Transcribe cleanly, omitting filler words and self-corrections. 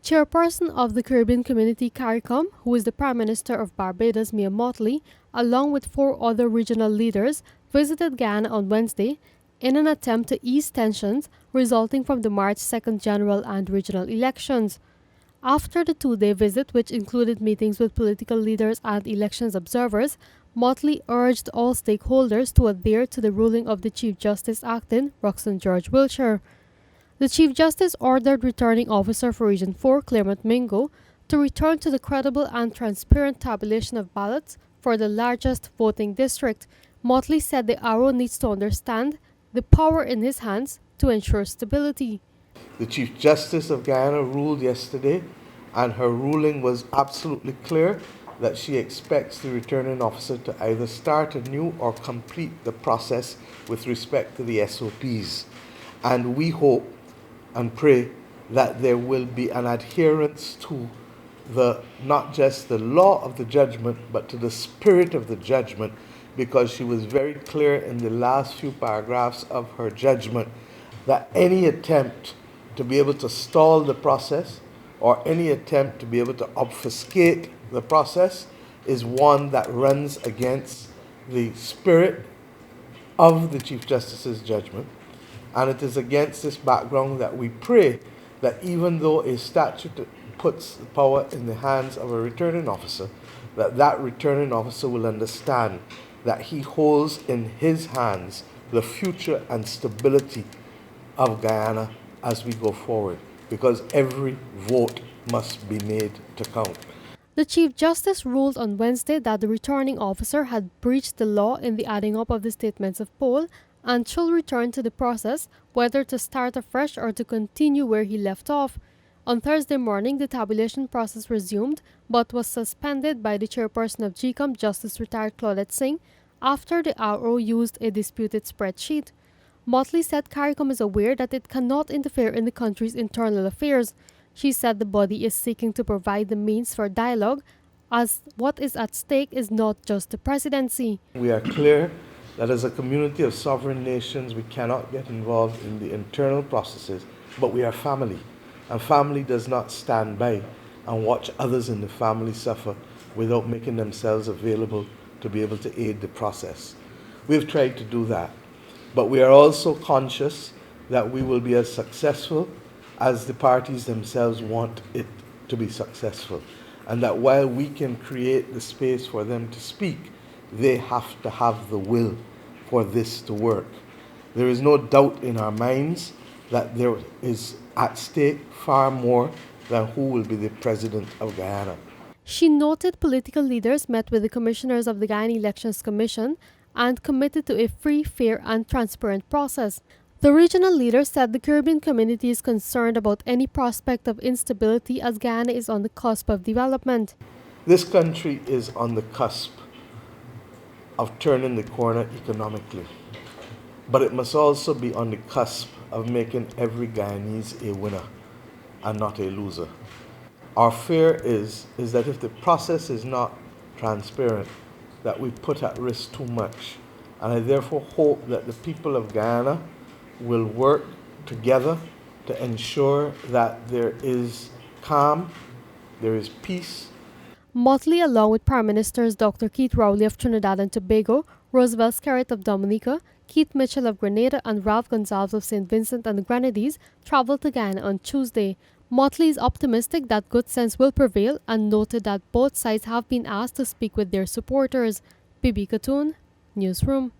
Chairperson of the Caribbean Community CARICOM, who is the Prime Minister of Barbados, Mottley, along with 4 other regional leaders, visited Guyana on Wednesday in an attempt to ease tensions resulting from the March 2nd general and regional elections. After the 2-day visit, which included meetings with political leaders and elections observers, Mottley urged all stakeholders to adhere to the ruling of the Chief Justice acting, Roxanne George Wiltshire. The Chief Justice ordered Returning Officer for Region 4, Clairmont Mingo, to return to the credible and transparent tabulation of ballots for the largest voting district. Mottley said the RO needs to understand the power in his hands to ensure stability. The Chief Justice of Guyana ruled yesterday, and her ruling was absolutely clear that she expects the returning officer to either start anew or complete the process with respect to the SOPs. And we hope and pray that there will be an adherence to not just the law of the judgment, but to the spirit of the judgment, because she was very clear in the last few paragraphs of her judgment that any attempt to be able to stall the process or any attempt to be able to obfuscate the process is one that runs against the spirit of the Chief Justice's judgment. And it is against this background that we pray that even though a statute puts the power in the hands of a returning officer, that returning officer will understand that he holds in his hands the future and stability of Guyana as we go forward, because every vote must be made to count. The Chief Justice ruled on Wednesday that the returning officer had breached the law in the adding up of the statements of poll and should return to the process, whether to start afresh or to continue where he left off. On Thursday morning, the tabulation process resumed, but was suspended by the chairperson of GCOM, Justice Retired Claudette Singh, after the RO used a disputed spreadsheet. Mottley said CARICOM is aware that it cannot interfere in the country's internal affairs. She said the body is seeking to provide the means for dialogue, as what is at stake is not just the presidency. We are clear that as a community of sovereign nations, we cannot get involved in the internal processes, but we are family, and family does not stand by and watch others in the family suffer without making themselves available to be able to aid the process. We've tried to do that, but we are also conscious that we will be as successful as the parties themselves want it to be successful, and that while we can create the space for them to speak, they have to have the will for this to work. There is no doubt in our minds that there is at stake far more than who will be the president of Guyana. She noted political leaders met with the commissioners of the Guyana Elections Commission and committed to a free, fair and transparent process. The regional leader said the Caribbean community is concerned about any prospect of instability as Guyana is on the cusp of development. This country is on the cusp of turning the corner economically, but it must also be on the cusp of making every Guyanese a winner and not a loser. Our fear is that if the process is not transparent, that we put at risk too much. And I therefore hope that the people of Guyana will work together to ensure that there is calm, there is peace. Mottley, along with Prime Ministers Dr. Keith Rowley of Trinidad and Tobago, Roosevelt Skerritt of Dominica, Keith Mitchell of Grenada and Ralph Gonzalez of St. Vincent and the Grenadines traveled to Guyana on Tuesday. Mottley is optimistic that good sense will prevail and noted that both sides have been asked to speak with their supporters. Bibi Katoon, Newsroom.